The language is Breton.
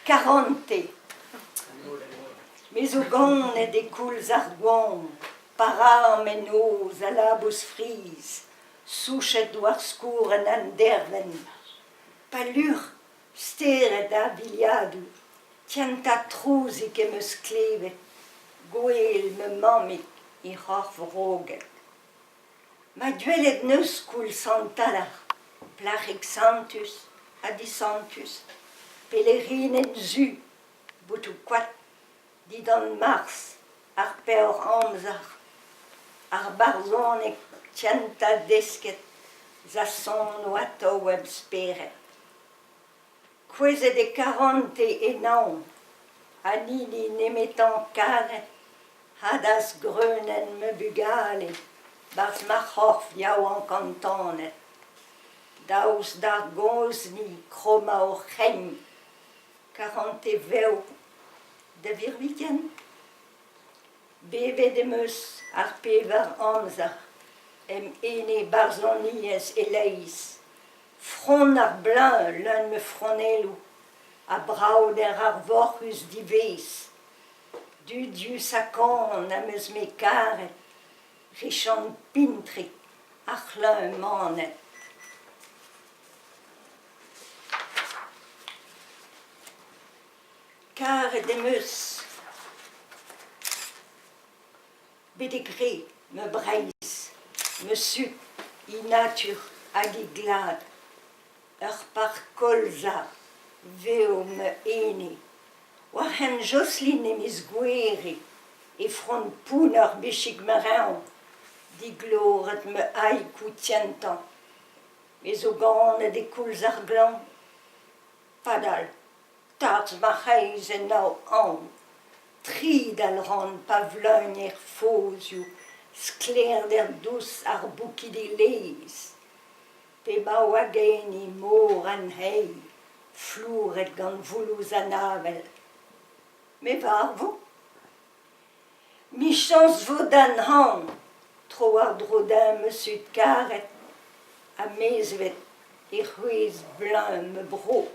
40. Mais au gond des couls argons, para menos à la bus frise, souchet dwarskuren an derven, palur steret a viliadu, tienta trousi que me sklevet, goel me mamik I horf roget. Ma duelet neus coul santalar, plachik santus, adisantus, pelerinet zu, boutou quat, didan mars, ar peor amzar, ar barzon e tienta desket, za son oato web speret. Kweze de 40 e naon, anili nemetan karet, hadas grönen me bugale, bars ma horf jau an kantanet. Daus dar gozni kroma o chem, 40 veo de virviken. Beve de meus ar pevar amzar, ene barzonies eleis. Fron ar blin l'un me fronelou, a brauder ar vorchus dives. Du dieu sakon a meus me karet, richan pintrik ar l'un manet. Karet de meus, bedegre me breis, me sut I natur hag I glad, ur par kolza veo me ene, war hen Jocelyn e mis gwere, e front poun ur bechig meraon, di gloret me aikou tientan, mes o gant de koulz ar glan, padal, tarz ma heiz en nao an, trid al ran pavleun fozio, skler der dous ar bouki de lez, pe ma wagen I mor an hei, flouret gant voulouz an avel. Me var vo? Mi chans vo dan han, tro ar drodin me sut karet, a mezvet e c'hwez blin me bro.